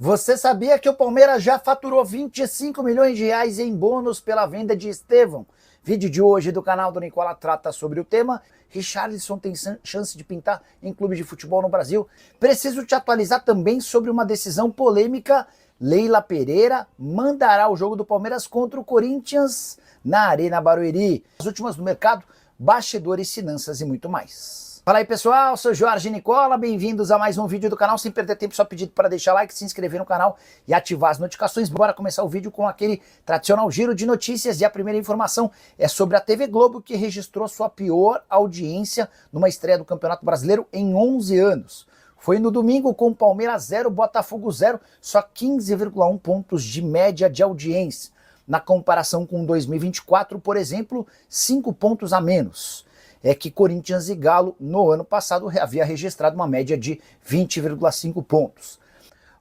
Você sabia que o Palmeiras já faturou 25 milhões de reais em bônus pela venda de Estevão? Vídeo de hoje do canal do Nicola trata sobre o tema. Richarlison tem chance de pintar em clube de futebol no Brasil. Preciso te atualizar também sobre uma decisão polêmica. Leila Pereira mandará o jogo do Palmeiras contra o Corinthians na Arena Barueri. As últimas do mercado, bastidores, finanças e muito mais. Fala aí pessoal, sou Jorge Nicola, bem-vindos a mais um vídeo do canal. Sem perder tempo, só pedido para deixar like, se inscrever no canal e ativar as notificações. Bora começar o vídeo com aquele tradicional giro de notícias. E a primeira informação é sobre a TV Globo, que registrou sua pior audiência numa estreia do Campeonato Brasileiro em 11 anos. Foi no domingo com Palmeiras 0, Botafogo 0, só 15,1 pontos de média de audiência. Na comparação com 2024, por exemplo, 5 pontos a menos. É que Corinthians e Galo, no ano passado, havia registrado uma média de 20,5 pontos.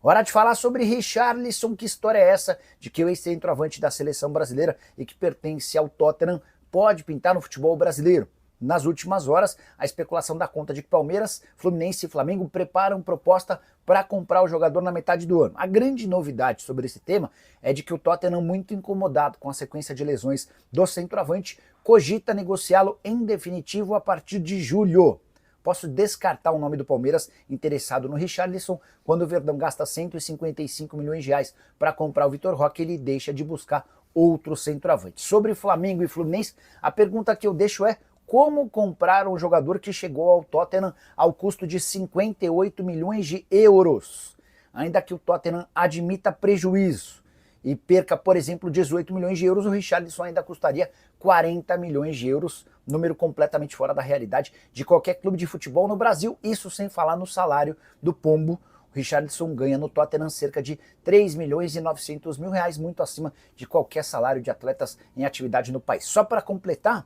Hora de falar sobre Richarlison. Que história é essa de que o ex-centroavante da seleção brasileira e que pertence ao Tottenham pode pintar no futebol brasileiro? Nas últimas horas, a especulação dá conta de que Palmeiras, Fluminense e Flamengo preparam proposta para comprar o jogador na metade do ano. A grande novidade sobre esse tema é de que o Tottenham, muito incomodado com a sequência de lesões do centroavante, cogita negociá-lo em definitivo a partir de julho. Posso descartar o nome do Palmeiras interessado no Richarlison. Quando o Verdão gasta 155 milhões de reais para comprar o Vitor Roque, ele deixa de buscar outro centroavante. Sobre Flamengo e Fluminense, a pergunta que eu deixo é: como comprar um jogador que chegou ao Tottenham ao custo de 58 milhões de euros? Ainda que o Tottenham admita prejuízo e perca, por exemplo, 18 milhões de euros, o Richarlison ainda custaria 40 milhões de euros, número completamente fora da realidade de qualquer clube de futebol no Brasil, isso sem falar no salário do Pombo. O Richarlison ganha no Tottenham cerca de 3 milhões e 900 mil reais, muito acima de qualquer salário de atletas em atividade no país. Só para completar,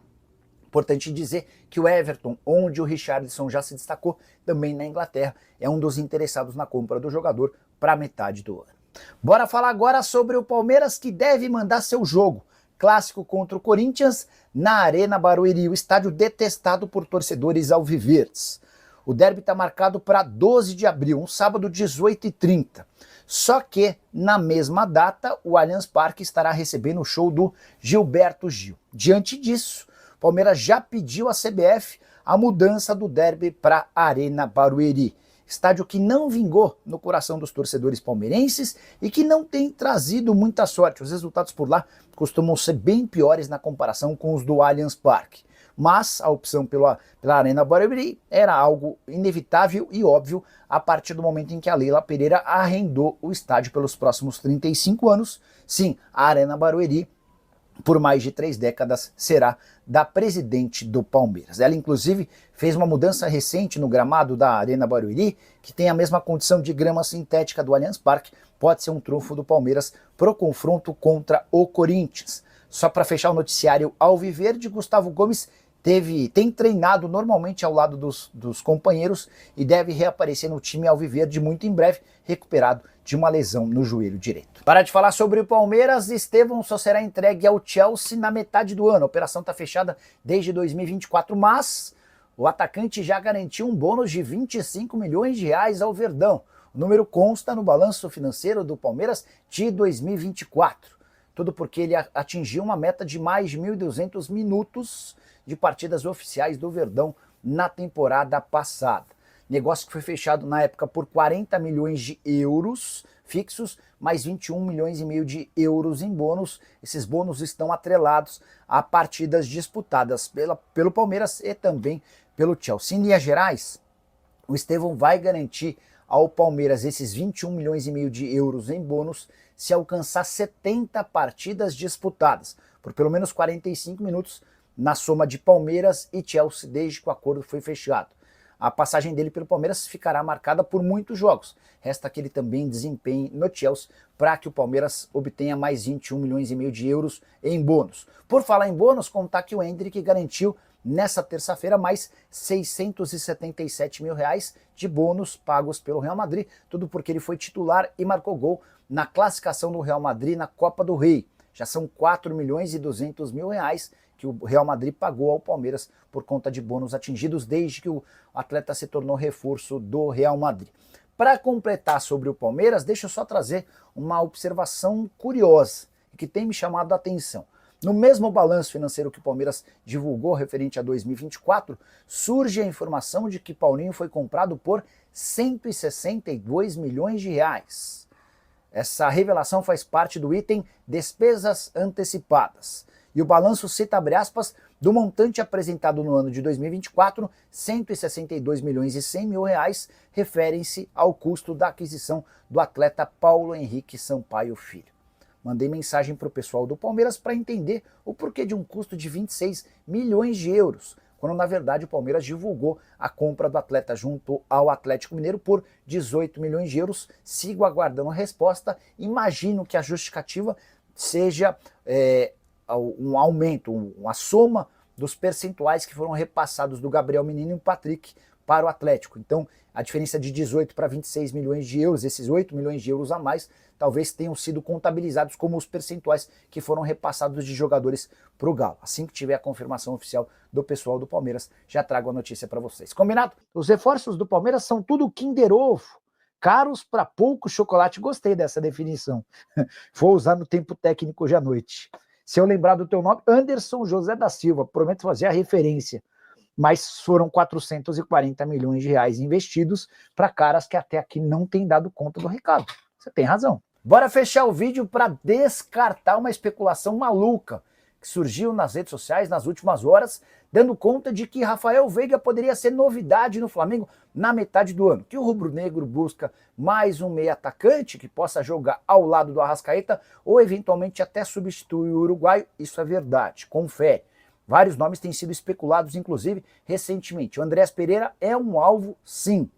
importante dizer que o Everton, onde o Richarlison já se destacou, também na Inglaterra, é um dos interessados na compra do jogador para metade do ano. Bora falar agora sobre o Palmeiras, que deve mandar seu jogo clássico contra o Corinthians na Arena Barueri, o estádio detestado por torcedores alviverdes. O derby está marcado para 12 de abril, um sábado, 18h30. Só que, na mesma data, o Allianz Parque estará recebendo o show do Gilberto Gil. Diante disso, Palmeiras já pediu à CBF a mudança do derby para a Arena Barueri. Estádio que não vingou no coração dos torcedores palmeirenses e que não tem trazido muita sorte. Os resultados por lá costumam ser bem piores na comparação com os do Allianz Parque. Mas a opção pela Arena Barueri era algo inevitável e óbvio a partir do momento em que a Leila Pereira arrendou o estádio pelos próximos 35 anos. Sim, a Arena Barueri, por mais de 3 décadas, será da presidente do Palmeiras. Ela, inclusive, fez uma mudança recente no gramado da Arena Barueri, que tem a mesma condição de grama sintética do Allianz Parque. Pode ser um trunfo do Palmeiras pro confronto contra o Corinthians. Só para fechar o noticiário alviverde, Gustavo Gomes tem treinado normalmente ao lado dos companheiros e deve reaparecer no time alviverde muito em breve, recuperado de uma lesão no joelho direito. Para de falar sobre o Palmeiras, Estevão só será entregue ao Chelsea na metade do ano. A operação está fechada desde 2024, mas o atacante já garantiu um bônus de 25 milhões de reais ao Verdão. O número consta no balanço financeiro do Palmeiras de 2024. Tudo porque ele atingiu uma meta de mais de 1.200 minutos de partidas oficiais do Verdão na temporada passada. Negócio que foi fechado na época por 40 milhões de euros fixos, mais 21 milhões e meio de euros em bônus. Esses bônus estão atrelados a partidas disputadas pelo Palmeiras e também pelo Chelsea. Em linhas gerais, o Estevão vai garantir ao Palmeiras esses 21 milhões e meio de euros em bônus se alcançar 70 partidas disputadas, por pelo menos 45 minutos na soma de Palmeiras e Chelsea desde que o acordo foi fechado. A passagem dele pelo Palmeiras ficará marcada por muitos jogos. Resta que ele também desempenhe no Chelsea para que o Palmeiras obtenha mais 21 milhões e meio de euros em bônus. Por falar em bônus, contar que o Endrick garantiu nessa terça-feira mais 677 mil reais de bônus pagos pelo Real Madrid, tudo porque ele foi titular e marcou gol na classificação do Real Madrid na Copa do Rei. Já são 4 milhões e 200 mil reais que o Real Madrid pagou ao Palmeiras por conta de bônus atingidos desde que o atleta se tornou reforço do Real Madrid. Para completar sobre o Palmeiras, deixa eu só trazer uma observação curiosa que tem me chamado a atenção. No mesmo balanço financeiro que o Palmeiras divulgou referente a 2024, surge a informação de que Paulinho foi comprado por 162 milhões de reais. Essa revelação faz parte do item despesas antecipadas. E o balanço cita, abre aspas, do montante apresentado no ano de 2024, 162 milhões e 100 mil reais referem-se ao custo da aquisição do atleta Paulo Henrique Sampaio Filho. Mandei mensagem para o pessoal do Palmeiras para entender o porquê de um custo de 26 milhões de euros, quando na verdade o Palmeiras divulgou a compra do atleta junto ao Atlético Mineiro por 18 milhões de euros. Sigo aguardando a resposta, imagino que a justificativa seja um aumento, uma soma dos percentuais que foram repassados do Gabriel Menino e o Patrick para o Atlético. Então, a diferença de 18 para 26 milhões de euros, esses 8 milhões de euros a mais, talvez tenham sido contabilizados como os percentuais que foram repassados de jogadores para o Galo. Assim que tiver a confirmação oficial do pessoal do Palmeiras, já trago a notícia para vocês. Combinado? Os reforços do Palmeiras são tudo Kinder Ovo, caros para pouco chocolate. Gostei dessa definição. Vou usar no tempo técnico hoje à noite. Se eu lembrar do teu nome, Anderson José da Silva, prometo fazer a referência. Mas foram 440 milhões de reais investidos para caras que até aqui não têm dado conta do recado. Você tem razão. Bora fechar o vídeo para descartar uma especulação maluca que surgiu nas redes sociais nas últimas horas, dando conta de que Rafael Veiga poderia ser novidade no Flamengo na metade do ano, que o rubro-negro busca mais um meia atacante que possa jogar ao lado do Arrascaeta ou eventualmente até substituir o uruguaio. Isso é verdade, confere. Vários nomes têm sido especulados, inclusive recentemente. O Andreas Pereira é um alvo, sim.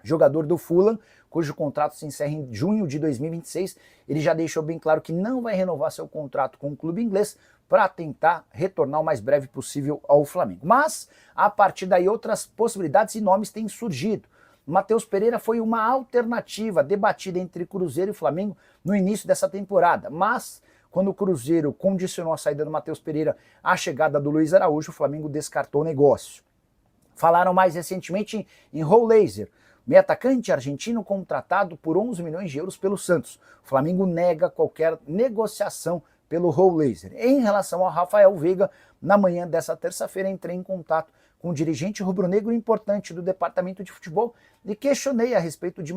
Jogador do Fulham, cujo contrato se encerra em junho de 2026, ele já deixou bem claro que não vai renovar seu contrato com o clube inglês para tentar retornar o mais breve possível ao Flamengo. Mas, a partir daí, outras possibilidades e nomes têm surgido. Matheus Pereira foi uma alternativa debatida entre Cruzeiro e Flamengo no início dessa temporada, mas quando o Cruzeiro condicionou a saída do Matheus Pereira à chegada do Luiz Araújo, o Flamengo descartou o negócio. Falaram mais recentemente em Raul Lazer, meio atacante argentino contratado por 11 milhões de euros pelo Santos. O Flamengo nega qualquer negociação pelo Raul Lazer. Em relação ao Rafael Veiga, na manhã dessa terça-feira entrei em contato com um dirigente rubro-negro importante do departamento de futebol e questionei a respeito de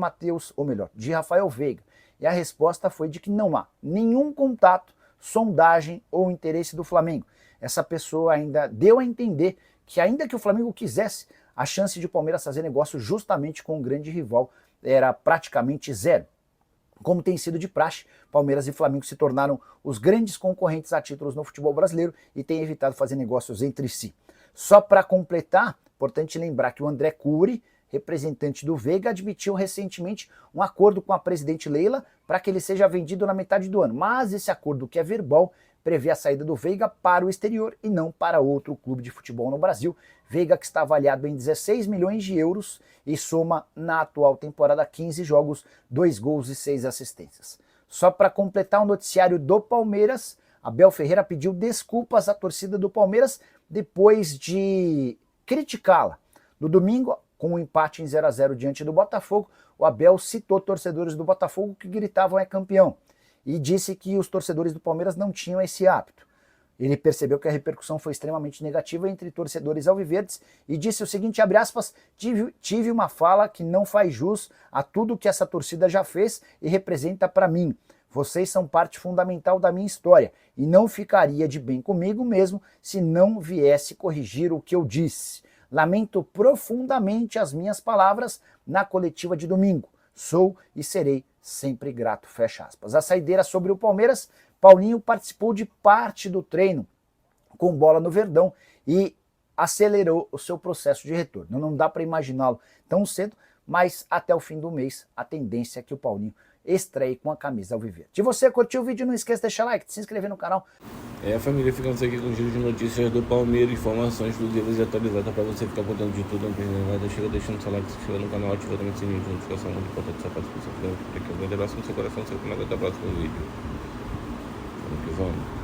de Rafael Veiga. E a resposta foi de que não há nenhum contato, sondagem ou interesse do Flamengo. Essa pessoa ainda deu a entender que ainda que o Flamengo quisesse, a chance de o Palmeiras fazer negócio justamente com o grande rival era praticamente zero. Como tem sido de praxe, Palmeiras e Flamengo se tornaram os grandes concorrentes a títulos no futebol brasileiro e têm evitado fazer negócios entre si. Só para completar, importante lembrar que o André Cury, representante do Veiga, admitiu recentemente um acordo com a presidente Leila para que ele seja vendido na metade do ano. Mas esse acordo, que é verbal, prevê a saída do Veiga para o exterior e não para outro clube de futebol no Brasil. Veiga, que está avaliado em 16 milhões de euros e soma na atual temporada 15 jogos, 2 gols e 6 assistências. Só para completar o noticiário do Palmeiras, Abel Ferreira pediu desculpas à torcida do Palmeiras depois de criticá-la. No domingo, com um empate em 0-0 diante do Botafogo, o Abel citou torcedores do Botafogo que gritavam "é campeão" e disse que os torcedores do Palmeiras não tinham esse hábito. Ele percebeu que a repercussão foi extremamente negativa entre torcedores alviverdes e disse o seguinte, abre aspas, tive uma fala que não faz jus a tudo que essa torcida já fez e representa para mim. Vocês são parte fundamental da minha história e não ficaria de bem comigo mesmo se não viesse corrigir o que eu disse. Lamento profundamente as minhas palavras na coletiva de domingo. Sou e serei sempre grato, fecha aspas. A saideira sobre o Palmeiras, Paulinho participou de parte do treino com bola no Verdão e acelerou o seu processo de retorno. Não dá para imaginá-lo tão cedo, mas até o fim do mês a tendência é que o Paulinho estreie com a camisa alviverde. Se você curtiu o vídeo, não esqueça de deixar like, de se inscrever no canal. Família, ficamos aqui com o giro de notícias do Palmeiras, informações exclusivas e atualizadas para você ficar por dentro de tudo, não perdendo nada. Chega deixando seu like, se inscreva no canal, ativa também o sininho de notificação, muito importante essa participação. Um grande abraço no seu coração, sempre mais até o próximo vídeo. Vamos que vamos.